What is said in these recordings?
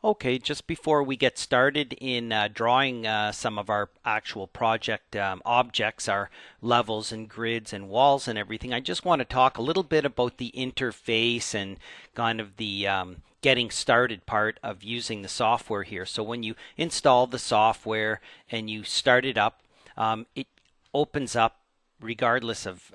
Okay, just before we get started in drawing some of our actual project objects, our levels and grids and walls and everything, I just want to talk a little bit about the interface and kind of the getting started part of using the software here. So when you install the software and you start it up, it opens up regardless of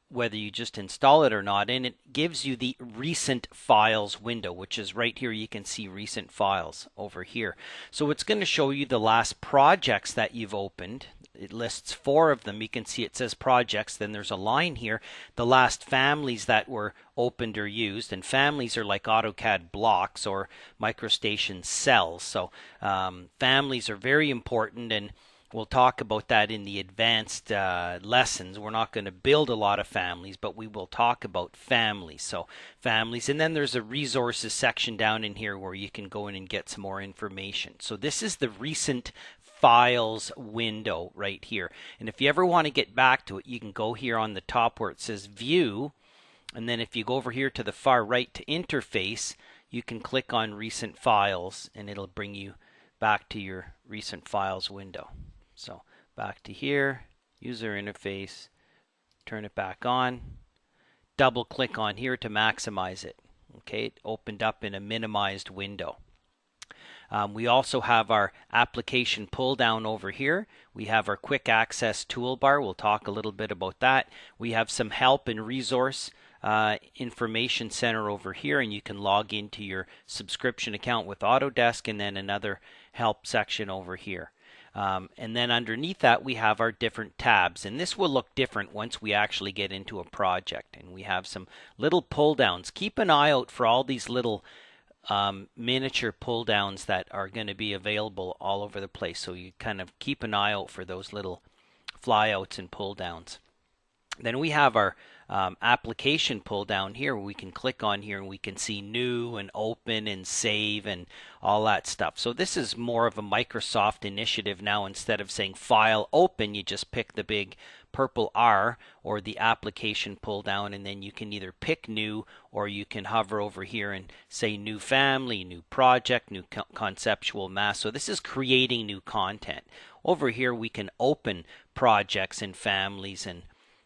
whether you just install it or not, and it gives you the recent files window, which is right here. You can see recent files over here. So it's going to show you the last projects that you've opened. It lists 4 of them. You can see it says projects, then there's a line here, the last families that were opened or used, and families are like AutoCAD blocks or MicroStation cells. So families are very important, and we'll talk about that in the advanced lessons. We're not going to build a lot of families, but we will talk about families. So families, and then there's a resources section down in here where you can go in and get some more information. So this is the recent files window right here. And if you ever want to get back to it, you can go here on the top where it says view. And then if you go over here to the far right to interface, you can click on recent files and it'll bring you back to your recent files window. So back to here, user interface, turn it back on, double click on here to maximize it. Okay, it opened up in a minimized window. We also have our application pull down over here. We have our quick access toolbar. We'll talk a little bit about that. We have some help and resource information center over here, and you can log into your subscription account with Autodesk, and then another help section over here. And then underneath that we have our different tabs, and this will look different once we actually get into a project. And we have some little pull downs. Keep an eye out for all these little miniature pull downs that are going to be available all over the place. So you kind of keep an eye out for those little flyouts and pull downs. Then we have our application pull down here where we can click on here and we can see new and open and save and all that stuff. So this is more of a Microsoft initiative now. Instead of saying file open, you just pick the big purple R or the application pull down, and then you can either pick new or you can hover over here and say new family, new project, new conceptual mass. So this is creating new content. Over here we can open projects and families and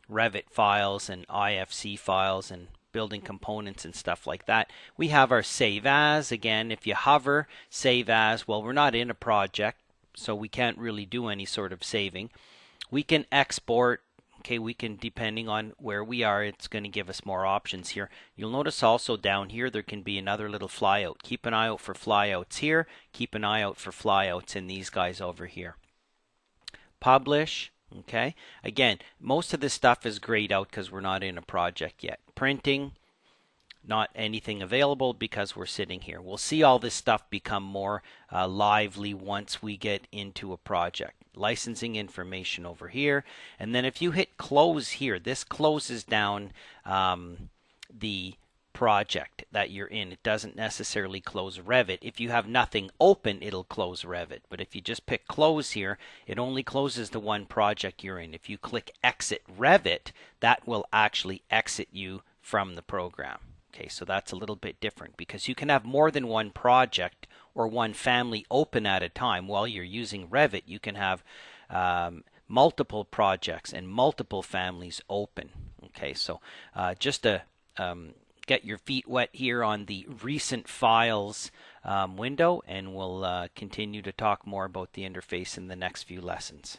Revit files and IFC files and building components and stuff like that. We have our save as. Again, if you hover save as, well, we're not in a project, so we can't really do any sort of saving. We can export. Okay, we can, depending on where we are, it's going to give us more options here. You'll notice also down here there can be another little flyout. Keep an eye out for flyouts here. Keep an eye out for flyouts in these guys over here. Publish. Okay, again, most of this stuff is grayed out because we're not in a project yet. Printing, not anything available because we're sitting here. We'll see all this stuff become more lively once we get into a project. Licensing information over here, and then if you hit close here, this closes down the project that you're in. It doesn't necessarily close Revit. If you have nothing open, it'll close Revit. But if you just pick close here, it only closes the one project you're in. If you click exit Revit, that will actually exit you from the program. Okay, so that's a little bit different because you can have more than one project or one family open at a time. While you're using Revit, you can have multiple projects and multiple families open. Okay, so just a get your feet wet here on the recent files window, and we'll continue to talk more about the interface in the next few lessons.